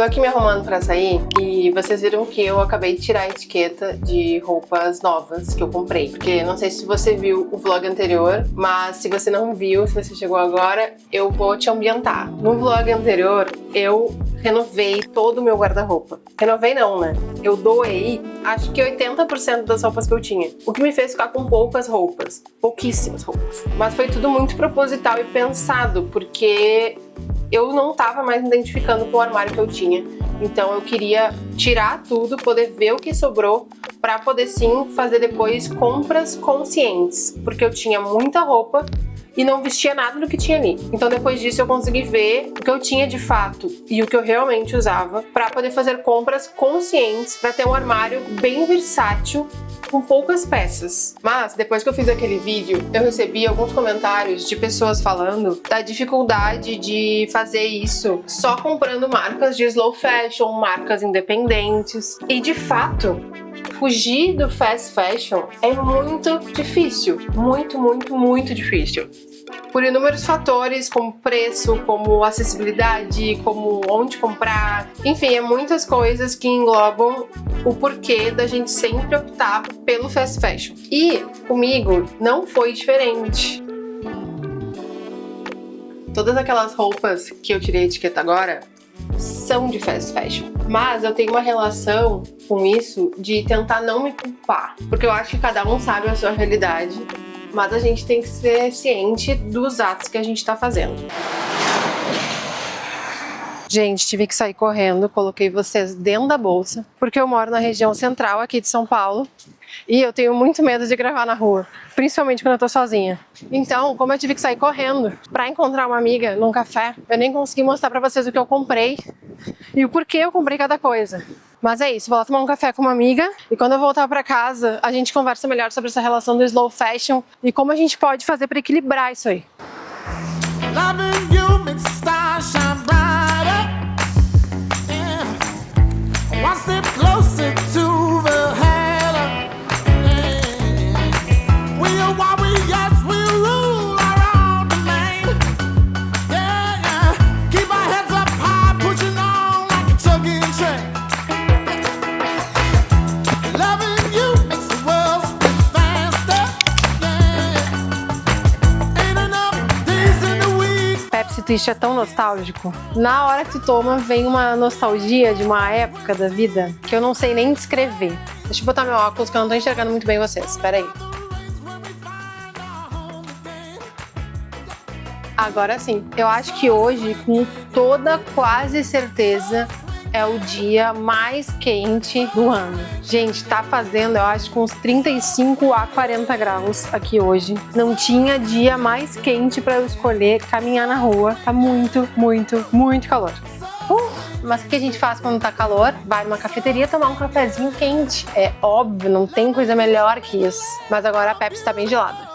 Tô aqui me arrumando pra sair e vocês viram que eu acabei de tirar a etiqueta de roupas novas que eu comprei. Porque não sei se você viu o vlog anterior, mas se você não viu, se você chegou agora, eu vou te ambientar. No vlog anterior, eu renovei todo o meu guarda-roupa. Renovei não, né? Eu doei, acho que 80% das roupas que eu tinha. O que me fez ficar com poucas roupas. Pouquíssimas roupas. Mas foi tudo muito proposital e pensado, porque eu não tava mais me identificando com o armário que eu tinha. Então eu queria tirar tudo, poder ver o que sobrou, pra poder sim fazer depois compras conscientes. Porque eu tinha muita roupa e não vestia nada do que tinha ali. Então depois disso eu consegui ver o que eu tinha de fato e o que eu realmente usava pra poder fazer compras conscientes, pra ter um armário bem versátil com poucas peças. Mas depois que eu fiz aquele vídeo, eu recebi alguns comentários de pessoas falando da dificuldade de fazer isso só comprando marcas de slow fashion, marcas independentes. E de fato, fugir do fast fashion é muito difícil. Muito difícil. Por inúmeros fatores, como preço, como acessibilidade, como onde comprar. Enfim, é muitas coisas que englobam o porquê da gente sempre optar pelo fast fashion. E comigo não foi diferente. Todas aquelas roupas que eu tirei a etiqueta agora são de fast fashion. Mas eu tenho uma relação com isso de tentar não me culpar. Porque eu acho que cada um sabe a sua realidade. Mas a gente tem que ser ciente dos atos que a gente tá fazendo. Gente, tive que sair correndo, coloquei vocês dentro da bolsa, porque eu moro na região central aqui de São Paulo e eu tenho muito medo de gravar na rua, principalmente quando eu tô sozinha. Então, como eu tive que sair correndo pra encontrar uma amiga num café, eu nem consegui mostrar pra vocês o que eu comprei e o porquê eu comprei cada coisa. Mas é isso, vou lá tomar um café com uma amiga e quando eu voltar pra casa, a gente conversa melhor sobre essa relação do slow fashion e como a gente pode fazer pra equilibrar isso aí. Twist é tão nostálgico. Na hora que tu toma, vem uma nostalgia de uma época da vida que eu não sei nem descrever. Deixa eu botar meu óculos que eu não tô enxergando muito bem vocês. Espera aí. Agora sim. Eu acho que hoje, com toda quase certeza, é o dia mais quente do ano. Gente, tá fazendo, eu acho, com uns 35 a 40 graus aqui hoje. Não tinha dia mais quente pra eu escolher caminhar na rua. Tá muito calor. Mas o que a gente faz quando tá calor? Vai numa cafeteria tomar um cafezinho quente. É óbvio, não tem coisa melhor que isso. Mas agora a Pepsi tá bem gelada.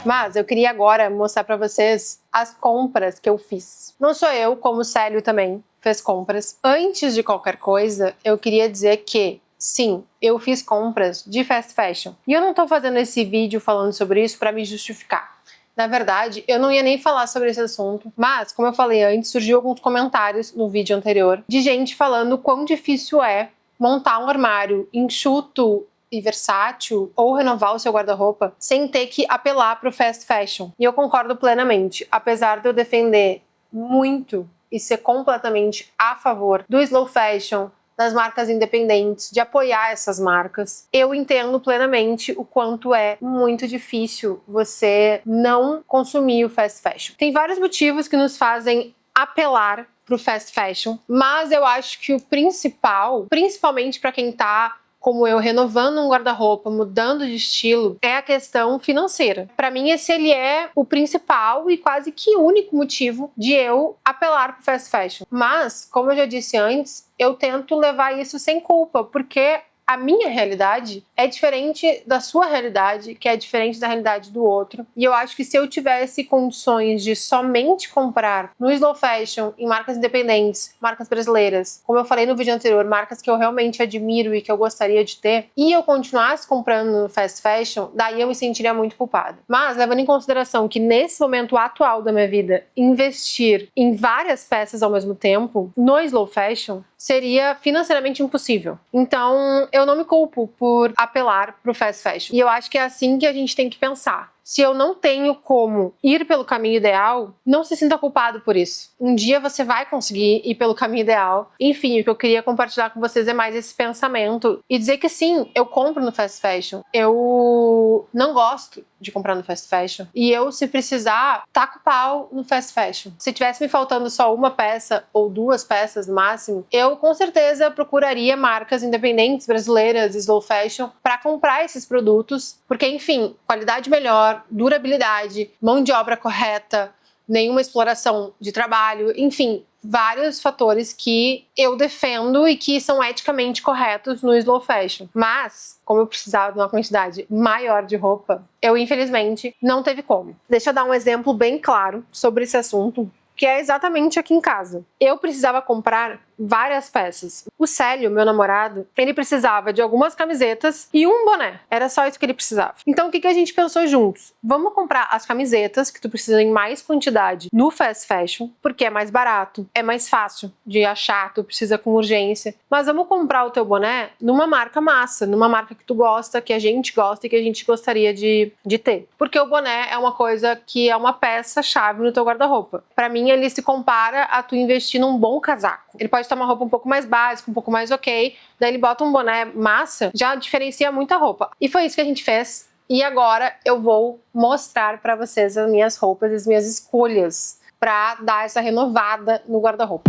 Mas eu queria agora mostrar pra vocês as compras que eu fiz. Não sou eu, como o Célio também fez compras. Antes de qualquer coisa, eu queria dizer que, sim, eu fiz compras de fast fashion. E eu não tô fazendo esse vídeo falando sobre isso pra me justificar. Na verdade, eu não ia nem falar sobre esse assunto, mas, como eu falei antes, surgiu alguns comentários no vídeo anterior de gente falando quão difícil é montar um armário enxuto e versátil ou renovar o seu guarda-roupa sem ter que apelar pro fast fashion. E eu concordo plenamente, apesar de eu defender muito e ser completamente a favor do slow fashion, das marcas independentes, de apoiar essas marcas, eu entendo plenamente o quanto é muito difícil você não consumir o fast fashion. Tem vários motivos que nos fazem apelar pro fast fashion, mas eu acho que o principal, principalmente para quem tá como eu, renovando um guarda-roupa, mudando de estilo, é a questão financeira. Para mim, esse ele é o principal e quase que único motivo de eu apelar pro fast fashion. Mas, como eu já disse antes, eu tento levar isso sem culpa, porque a minha realidade é diferente da sua realidade, que é diferente da realidade do outro. E eu acho que se eu tivesse condições de somente comprar no slow fashion, em marcas independentes, marcas brasileiras, como eu falei no vídeo anterior, marcas que eu realmente admiro e que eu gostaria de ter, e eu continuasse comprando no fast fashion, daí eu me sentiria muito culpada. Mas, levando em consideração que nesse momento atual da minha vida, investir em várias peças ao mesmo tempo, no slow fashion, seria financeiramente impossível. Então, eu não me culpo por apelar pro fast fashion. E eu acho que é assim que a gente tem que pensar. Se eu não tenho como ir pelo caminho ideal, não se sinta culpado por isso. Um dia você vai conseguir ir pelo caminho ideal. Enfim, o que eu queria compartilhar com vocês é mais esse pensamento e dizer que sim, eu compro no fast fashion. Eu não gosto de comprar no fast fashion. E eu, se precisar, taco o pau no fast fashion. Se tivesse me faltando só uma peça ou duas peças no máximo, eu com certeza procuraria marcas independentes brasileiras, slow fashion, para comprar esses produtos, porque, enfim, qualidade melhor, durabilidade, mão de obra correta, nenhuma exploração de trabalho, enfim, vários fatores que eu defendo e que são eticamente corretos no slow fashion. Mas, como eu precisava de uma quantidade maior de roupa, eu infelizmente não teve como. Deixa eu dar um exemplo bem claro sobre esse assunto, que é exatamente aqui em casa. Eu precisava comprar várias peças. O Célio, meu namorado, ele precisava de algumas camisetas e um boné. Era só isso que ele precisava. Então o que a gente pensou juntos? Vamos comprar as camisetas, que tu precisa em mais quantidade, no fast fashion, porque é mais barato, é mais fácil de achar, tu precisa com urgência. Mas vamos comprar o teu boné numa marca massa, numa marca que tu gosta, que a gente gosta e que a gente gostaria de ter. Porque o boné é uma coisa que é uma peça-chave no teu guarda-roupa. Pra mim, ele se compara a tu investir num bom casaco. Ele pode ter uma roupa um pouco mais básica, um pouco mais ok, daí ele bota um boné massa, já diferencia muito a roupa. E foi isso que a gente fez. E agora eu vou mostrar pra vocês as minhas roupas, as minhas escolhas, pra dar essa renovada no guarda-roupa.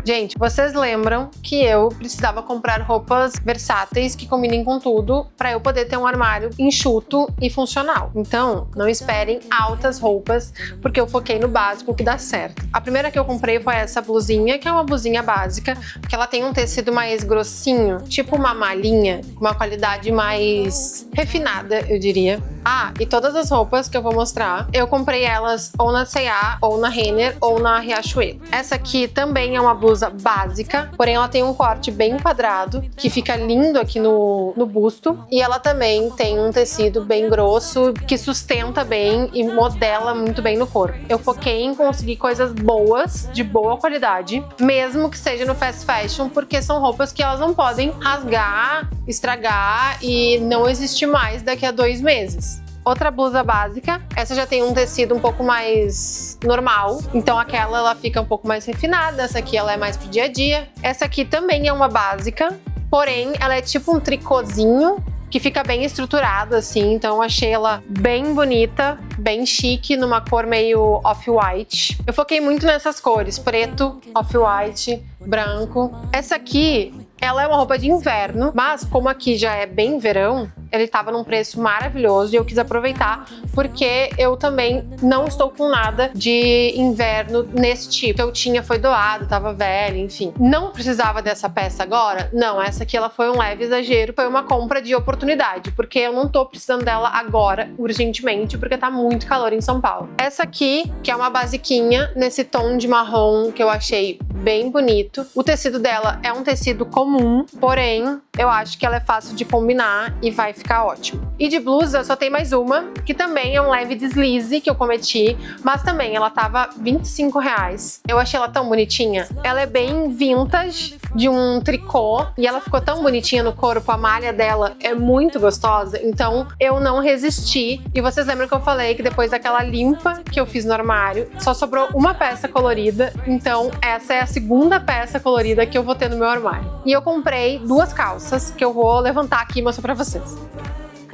Gente, vocês lembram que eu precisava comprar roupas versáteis que combinem com tudo para eu poder ter um armário enxuto e funcional. Então, não esperem altas roupas, porque eu foquei no básico que dá certo. A primeira que eu comprei foi essa blusinha, que é uma blusinha básica, porque ela tem um tecido mais grossinho, tipo uma malhinha, com uma qualidade mais refinada, eu diria. Ah, e todas as roupas que eu vou mostrar, eu comprei elas ou na C&A, ou na Renner, ou na Riachuelo. Essa aqui também é uma blusa básica, porém ela tem um corte bem quadrado, que fica lindo aqui no busto. E ela também tem um tecido bem grosso, que sustenta bem e modela muito bem no corpo. Eu foquei em conseguir coisas boas, de boa qualidade, mesmo que seja no fast fashion, porque são roupas que elas não podem rasgar, estragar e não existir mais daqui a 2 meses. Outra blusa básica, essa já tem um tecido um pouco mais normal, então aquela ela fica um pouco mais refinada, essa aqui ela é mais pro dia a dia. Essa aqui também é uma básica, porém ela é tipo um tricôzinho, que fica bem estruturado assim, então eu achei ela bem bonita, bem chique, numa cor meio off-white. Eu foquei muito nessas cores, preto, off-white, branco. Essa aqui, ela é uma roupa de inverno, mas como aqui já é bem verão, ele tava num preço maravilhoso e eu quis aproveitar porque eu também não estou com nada de inverno nesse tipo. Eu tinha, foi doado, tava velho, enfim. Não precisava dessa peça agora? Não, essa aqui ela foi um leve exagero, foi uma compra de oportunidade, porque eu não tô precisando dela agora, urgentemente, porque tá muito calor em São Paulo. Essa aqui, que é uma basiquinha, nesse tom de marrom que eu achei bem bonito. O tecido dela é um tecido comum, porém, eu acho que ela é fácil de combinar e vai ficar ótimo. E de blusa, só tem mais uma, que também é um leve deslize que eu cometi, mas também ela tava R$25. Eu achei ela tão bonitinha. Ela é bem vintage, de um tricô, e ela ficou tão bonitinha no corpo, a malha dela é muito gostosa, então eu não resisti. E vocês lembram que eu falei que depois daquela limpa que eu fiz no armário, só sobrou uma peça colorida, então essa é a segunda peça colorida que eu vou ter no meu armário. E eu comprei 2 calças, que eu vou levantar aqui e mostrar pra vocês.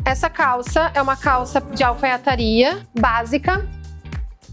Essa calça é uma calça de alfaiataria básica,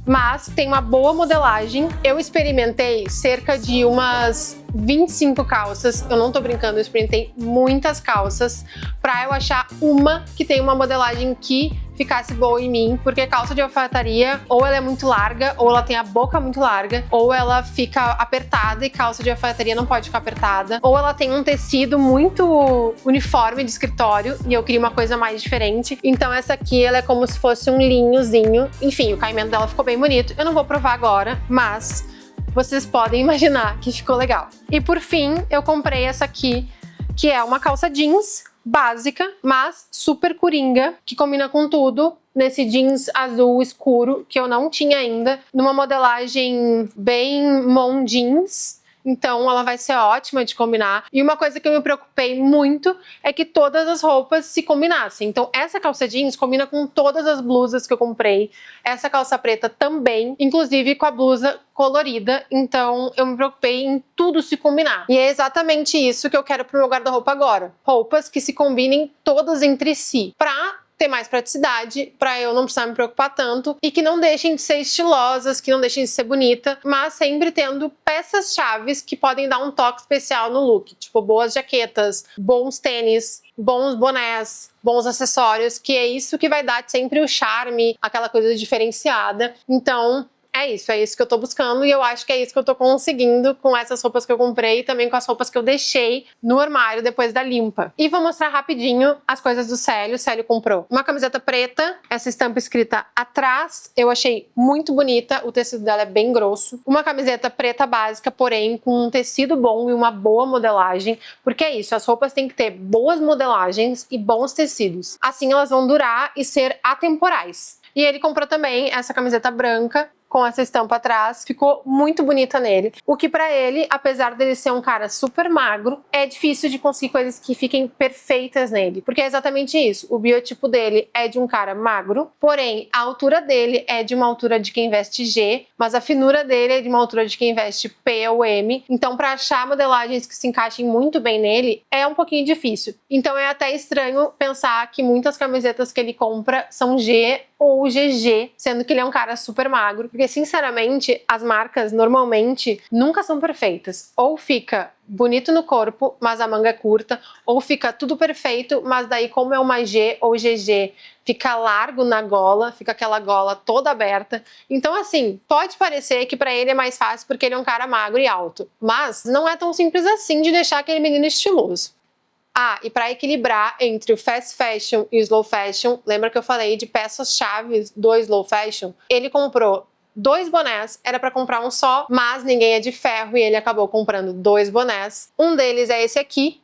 mas tem uma boa modelagem. Eu experimentei cerca de umas 25 calças, eu não tô brincando, eu experimentei muitas calças pra eu achar uma que tem uma modelagem que ficasse boa em mim, porque calça de alfaiataria, ou ela é muito larga, ou ela tem a boca muito larga, ou ela fica apertada e calça de alfaiataria não pode ficar apertada, ou ela tem um tecido muito uniforme de escritório e eu queria uma coisa mais diferente. Então essa aqui, ela é como se fosse um linhozinho. Enfim, o caimento dela ficou bem bonito. Eu não vou provar agora, mas vocês podem imaginar que ficou legal. E por fim, eu comprei essa aqui, que é uma calça jeans básica, mas super coringa, que combina com tudo, nesse jeans azul escuro, que eu não tinha ainda, numa modelagem bem mom jeans. Então ela vai ser ótima de combinar. E uma coisa que eu me preocupei muito é que todas as roupas se combinassem. Então essa calça jeans combina com todas as blusas que eu comprei. Essa calça preta também, inclusive com a blusa colorida. Então eu me preocupei em tudo se combinar. E é exatamente isso que eu quero pro meu guarda-roupa agora. Roupas que se combinem todas entre si, pra ter mais praticidade, pra eu não precisar me preocupar tanto e que não deixem de ser estilosas, que não deixem de ser bonita, mas sempre tendo peças chaves que podem dar um toque especial no look, tipo boas jaquetas, bons tênis, bons bonés, bons acessórios, que é isso que vai dar sempre o charme, aquela coisa diferenciada. Então é isso que eu tô buscando e eu acho que é isso que eu tô conseguindo com essas roupas que eu comprei e também com as roupas que eu deixei no armário depois da limpa. E vou mostrar rapidinho as coisas do Célio. O Célio comprou uma camiseta preta, essa estampa escrita atrás, eu achei muito bonita, o tecido dela é bem grosso. Uma camiseta preta básica, porém com um tecido bom e uma boa modelagem, porque é isso, as roupas têm que ter boas modelagens e bons tecidos. Assim elas vão durar e ser atemporais. E ele comprou também essa camiseta branca, com essa estampa atrás, ficou muito bonita nele. O que pra ele, apesar dele ser um cara super magro, é difícil de conseguir coisas que fiquem perfeitas nele, porque é exatamente isso, o biotipo dele é de um cara magro, porém a altura dele é de uma altura de quem veste G, mas a finura dele é de uma altura de quem veste P ou M, então pra achar modelagens que se encaixem muito bem nele, é um pouquinho difícil. Então é até estranho pensar que muitas camisetas que ele compra são G ou GG, sendo que ele é um cara super magro, porque sinceramente as marcas normalmente nunca são perfeitas, ou fica bonito no corpo, mas a manga é curta, ou fica tudo perfeito, mas daí como é uma G ou GG, fica largo na gola, fica aquela gola toda aberta. Então assim, pode parecer que pra ele é mais fácil porque ele é um cara magro e alto, mas não é tão simples assim de deixar aquele menino estiloso. Ah, e para equilibrar entre o fast fashion e o slow fashion, lembra que eu falei de peças-chave do slow fashion? Ele comprou 2 bonés, era para comprar um só, mas ninguém é de ferro e ele acabou comprando 2 bonés. Um deles é esse aqui,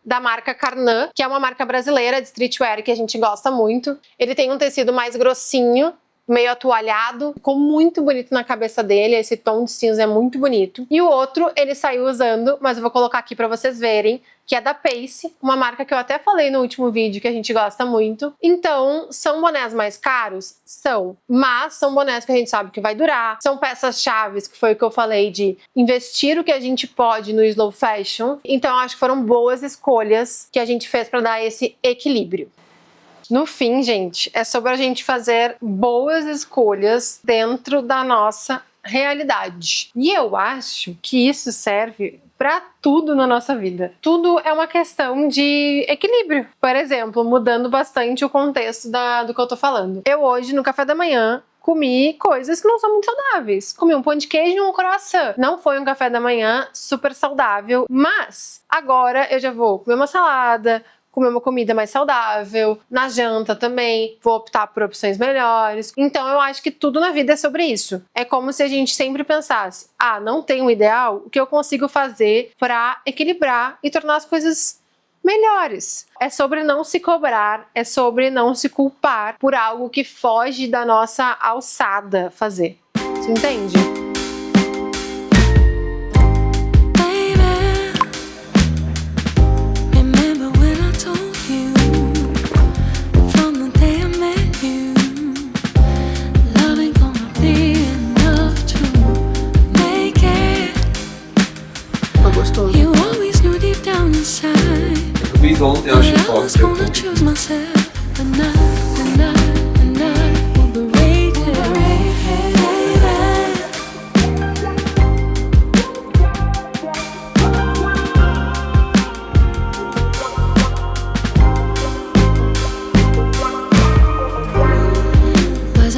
da marca Carnan, que é uma marca brasileira de streetwear que a gente gosta muito. Ele tem um tecido mais grossinho, meio atualhado, ficou muito bonito na cabeça dele, esse tom de cinza é muito bonito. E o outro ele saiu usando, mas eu vou colocar aqui pra vocês verem, que é da Pace, uma marca que eu até falei no último vídeo que a gente gosta muito. Então, são bonés mais caros? São, mas são bonés que a gente sabe que vai durar, são peças-chaves, que foi o que eu falei de investir o que a gente pode no slow fashion. Então, eu acho que foram boas escolhas que a gente fez pra dar esse equilíbrio. No fim, gente, é sobre a gente fazer boas escolhas dentro da nossa realidade. E eu acho que isso serve para tudo na nossa vida. Tudo é uma questão de equilíbrio. Por exemplo, mudando bastante o contexto do que eu tô falando. Eu hoje, no café da manhã, comi coisas que não são muito saudáveis. Comi um pão de queijo e um croissant. Não foi um café da manhã super saudável, mas agora eu já vou comer uma salada, comer uma comida mais saudável, na janta também, vou optar por opções melhores. Então eu acho que tudo na vida é sobre isso. É como se a gente sempre pensasse, ah, não tem um ideal, o que eu consigo fazer para equilibrar e tornar as coisas melhores. É sobre não se cobrar, é sobre não se culpar por algo que foge da nossa alçada fazer. Você entende? Fiz ontem, eu achei forte.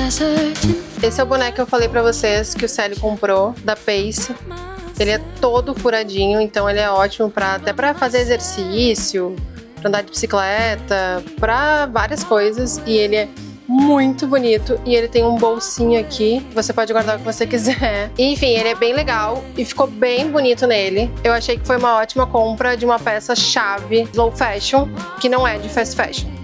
Esse é o boneco que eu falei pra vocês que o Célio comprou, da Pace. Ele é todo furadinho, então ele é ótimo até pra fazer exercício, pra andar de bicicleta, pra várias coisas. E ele é muito bonito e ele tem um bolsinho aqui, você pode guardar o que você quiser. Enfim, ele é bem legal e ficou bem bonito nele. Eu achei que foi uma ótima compra de uma peça-chave low fashion, que não é de fast fashion.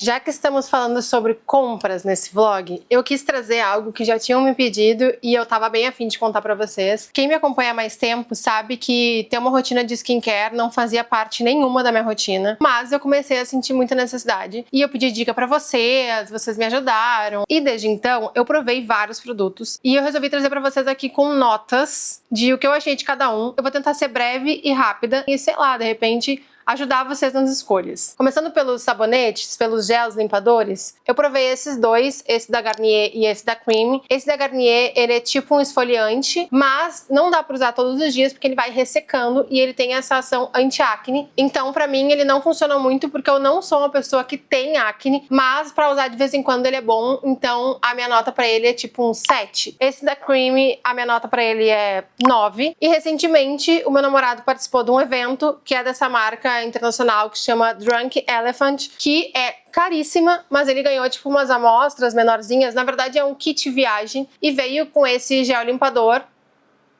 Já que estamos falando sobre compras nesse vlog, eu quis trazer algo que já tinham me pedido e eu tava bem afim de contar pra vocês. Quem me acompanha há mais tempo sabe que ter uma rotina de skincare não fazia parte nenhuma da minha rotina, mas eu comecei a sentir muita necessidade e eu pedi dica pra vocês me ajudaram. E desde então eu provei vários produtos e eu resolvi trazer pra vocês aqui com notas de o que eu achei de cada um. Eu vou tentar ser breve e rápida e sei lá, de repente ajudar vocês nas escolhas. Começando pelos sabonetes, pelos gels limpadores, eu provei esses dois, esse da Garnier e esse da Cream. Esse da Garnier, ele é tipo um esfoliante, mas não dá pra usar todos os dias porque ele vai ressecando e ele tem essa ação anti-acne. Então, pra mim, ele não funciona muito porque eu não sou uma pessoa que tem acne, mas pra usar de vez em quando ele é bom, então a minha nota pra ele é tipo um 7. Esse da Cream, a minha nota pra ele é 9. E recentemente, o meu namorado participou de um evento que é dessa marca internacional que chama Drunk Elephant, que é caríssima, mas ele ganhou tipo umas amostras menorzinhas. Na verdade é um kit viagem e veio com esse gel limpador.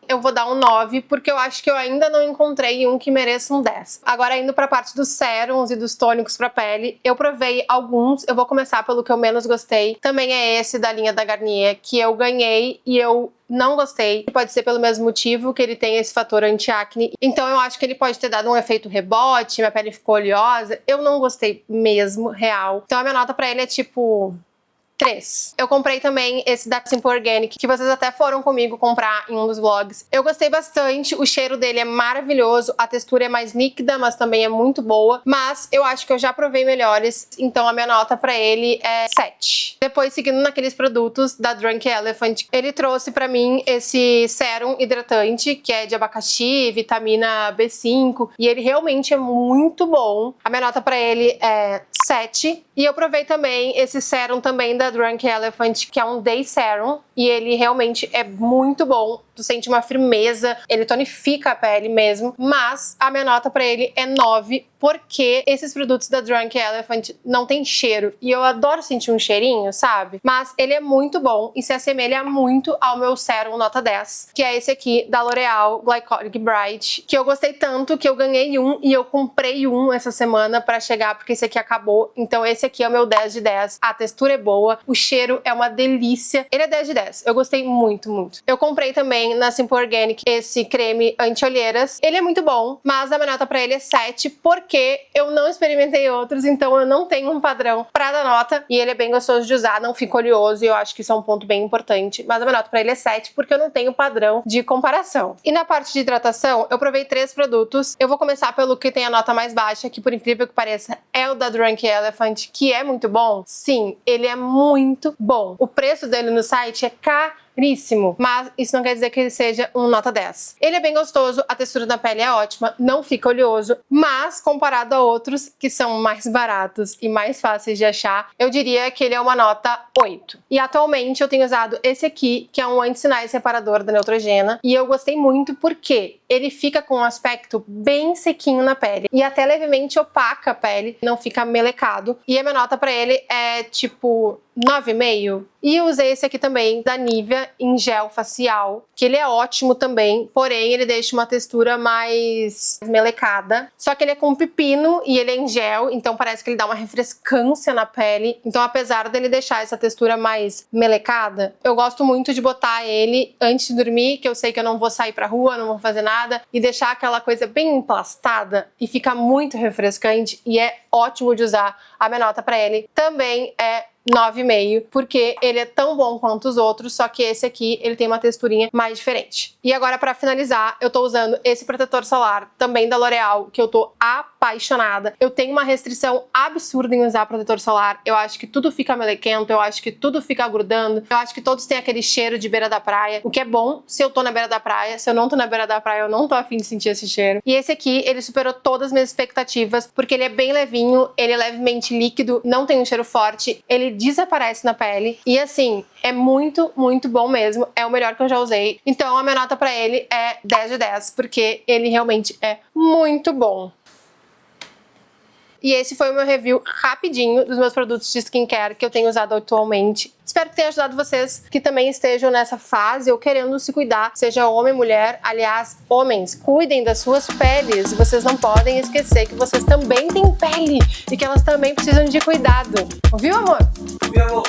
Eu vou dar um 9, porque eu acho que eu ainda não encontrei um que mereça um 10. Agora, indo pra parte dos sérums e dos tônicos pra pele, eu provei alguns. Eu vou começar pelo que eu menos gostei. Também é esse da linha da Garnier, que eu ganhei e eu não gostei. Pode ser pelo mesmo motivo, que ele tem esse fator anti-acne. Então eu acho que ele pode ter dado um efeito rebote, minha pele ficou oleosa. Eu não gostei mesmo, real. Então a minha nota pra ele é tipo 3. Eu comprei também esse da Simple Organic, que vocês até foram comigo comprar em um dos vlogs. Eu gostei bastante, o cheiro dele é maravilhoso, a textura é mais líquida, mas também é muito boa. Mas eu acho que eu já provei melhores, então a minha nota pra ele é 7. Depois, seguindo naqueles produtos da Drunk Elephant, ele trouxe pra mim esse sérum hidratante, que é de abacaxi, vitamina B5, e ele realmente é muito bom. A minha nota pra ele é 7. E eu provei também esse sérum também da Drunk Elephant, que é um Day Serum, e ele realmente é muito bom. Tu sente uma firmeza, ele tonifica a pele mesmo, mas a minha nota pra ele é 9, porque esses produtos da Drunk Elephant não tem cheiro, e eu adoro sentir um cheirinho, sabe? Mas ele é muito bom e se assemelha muito ao meu sérum nota 10, que é esse aqui da L'Oreal Glycolic Bright, que eu gostei tanto que eu ganhei um e eu comprei um essa semana pra chegar, porque esse aqui acabou. Então esse aqui é o meu 10 de 10. A textura é boa, o cheiro é uma delícia. Ele é 10 de 10. Eu gostei muito, muito. Eu comprei também na Simple Organic esse creme anti-olheiras. Ele é muito bom, mas a minha nota pra ele é 7, porque eu não experimentei outros, então eu não tenho um padrão pra dar nota. E ele é bem gostoso de usar, não fica oleoso, e eu acho que isso é um ponto bem importante. Mas a minha nota pra ele é 7, porque eu não tenho padrão de comparação. E na parte de hidratação, eu provei 3 produtos. Eu vou começar pelo que tem a nota mais baixa, que por incrível que pareça, é o da Drunk Elephant, que é muito bom. Sim, ele é muito bom. O preço dele no site é caríssimo, mas isso não quer dizer que ele seja um nota 10. Ele é bem gostoso, a textura da pele é ótima, não fica oleoso, mas comparado a outros que são mais baratos e mais fáceis de achar, eu diria que ele é uma nota 8. E atualmente eu tenho usado esse aqui, que é um anti-sinais reparador da Neutrogena, e eu gostei muito porque ele fica com um aspecto bem sequinho na pele e até levemente opaca a pele, não fica melecado. E a minha nota pra ele é tipo 9,5. E eu usei esse aqui também da Nivea em gel facial, que ele é ótimo também, porém ele deixa uma textura mais melecada. Só que ele é com pepino e ele é em gel, então parece que ele dá uma refrescância na pele. Então apesar dele deixar essa textura mais melecada, eu gosto muito de botar ele antes de dormir, que eu sei que eu não vou sair pra rua, não vou fazer nada, e deixar aquela coisa bem emplastada e fica muito refrescante e é ótimo de usar. A minha nota pra ele também é 9,5, porque ele é tão bom quanto os outros, só que esse aqui, ele tem uma texturinha mais diferente. E agora, pra finalizar, eu tô usando esse protetor solar, também da L'Oreal, que eu tô apaixonada. Eu tenho uma restrição absurda em usar protetor solar. Eu acho que tudo fica melequento, eu acho que tudo fica grudando, eu acho que todos têm aquele cheiro de beira da praia, o que é bom se eu tô na beira da praia. Se eu não tô na beira da praia, eu não tô afim de sentir esse cheiro. E esse aqui, ele superou todas as minhas expectativas, porque ele é bem levinho, ele é levemente líquido, não tem um cheiro forte, ele desaparece na pele e assim, é muito, muito bom mesmo. É o melhor que eu já usei. Então a minha nota pra ele é 10 de 10, porque ele realmente é muito bom. E esse foi o meu review rapidinho dos meus produtos de skincare que eu tenho usado atualmente. Espero que tenha ajudado vocês que também estejam nessa fase ou querendo se cuidar, seja homem ou mulher. Aliás, homens, cuidem das suas peles. Vocês não podem esquecer que vocês também têm pele e que elas também precisam de cuidado. Ouviu, amor? Meu amor.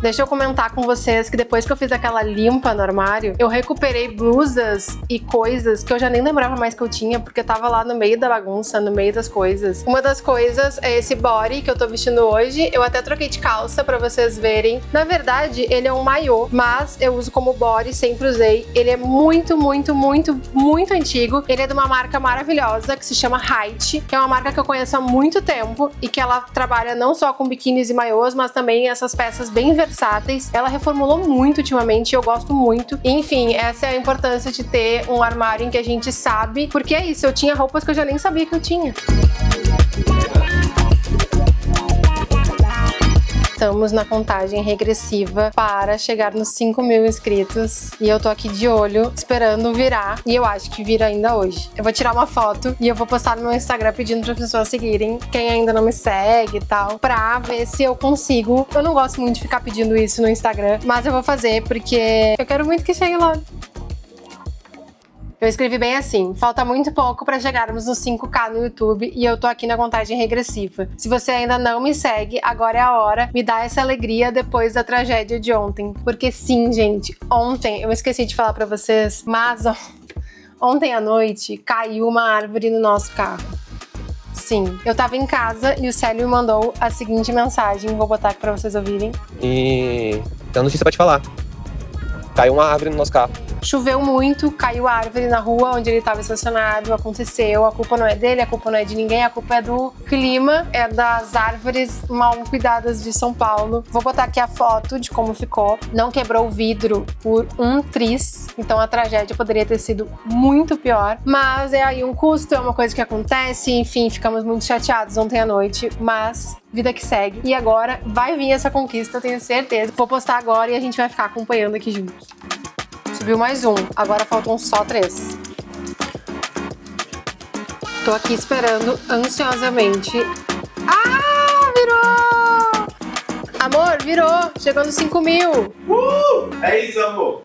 Deixa eu comentar com vocês que depois que eu fiz aquela limpa no armário, eu recuperei blusas e coisas que eu já nem lembrava mais que eu tinha, porque eu tava lá no meio da bagunça, no meio das coisas. Uma das coisas é esse body que eu tô vestindo hoje. Eu até troquei de calça pra vocês verem. Na verdade, ele é um maiô, mas eu uso como body, sempre usei. Ele é muito, muito, muito, muito antigo. Ele é de uma marca maravilhosa que se chama Height, que é uma marca que eu conheço há muito tempo e que ela trabalha não só com biquínis e maiôs, mas também essas peças bem versáteis. Ela reformulou muito ultimamente e eu gosto muito. Enfim, essa é a importância de ter um armário em que a gente sabe, porque é isso, eu tinha roupas que eu já nem sabia que eu tinha. Estamos na contagem regressiva para chegar nos 5.000 inscritos e eu tô aqui de olho esperando virar e eu acho que vira ainda hoje. Eu vou tirar uma foto e eu vou postar no meu Instagram pedindo para as pessoas seguirem, quem ainda não me segue e tal, pra ver se eu consigo. Eu não gosto muito de ficar pedindo isso no Instagram, mas eu vou fazer porque eu quero muito que chegue lá. Eu escrevi bem assim: falta muito pouco para chegarmos nos 5K no YouTube e eu tô aqui na contagem regressiva. Se você ainda não me segue, agora é a hora. Me dá essa alegria depois da tragédia de ontem. Porque sim, gente, ontem, eu esqueci de falar pra vocês, mas ontem à noite caiu uma árvore no nosso carro. Sim, eu tava em casa e o Célio me mandou a seguinte mensagem, vou botar aqui pra vocês ouvirem. E tem uma notícia pra te falar. Caiu uma árvore no nosso carro. Choveu muito, caiu a árvore na rua onde ele estava estacionado, aconteceu, a culpa não é dele, a culpa não é de ninguém, a culpa é do clima, é das árvores mal cuidadas de São Paulo. Vou botar aqui a foto de como ficou. Não quebrou o vidro por um tris, então a tragédia poderia ter sido muito pior, mas é aí um custo, é uma coisa que acontece, enfim, ficamos muito chateados ontem à noite, mas vida que segue. E agora vai vir essa conquista, eu tenho certeza. Vou postar agora e a gente vai ficar acompanhando aqui juntos. Subiu mais um, agora faltam só 3. Tô aqui esperando ansiosamente. Ah, virou! Amor, virou! Chegou nos 5.000! É isso, amor!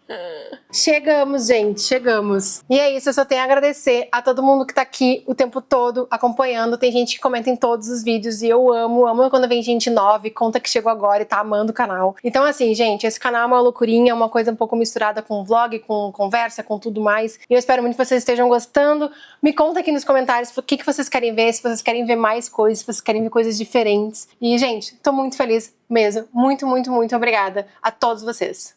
Chegamos, gente, chegamos. E é isso, eu só tenho a agradecer a todo mundo que tá aqui o tempo todo acompanhando. Tem gente que comenta em todos os vídeos e eu amo quando vem gente nova e conta que chegou agora e tá amando o canal. Então assim, gente, esse canal é uma loucurinha, é uma coisa um pouco misturada com vlog, com conversa, com tudo mais. E eu espero muito que vocês estejam gostando. Me conta aqui nos comentários o que vocês querem ver, se vocês querem ver mais coisas, se vocês querem ver coisas diferentes. E, gente, tô muito feliz mesmo. Muito, muito, muito obrigada a todos vocês.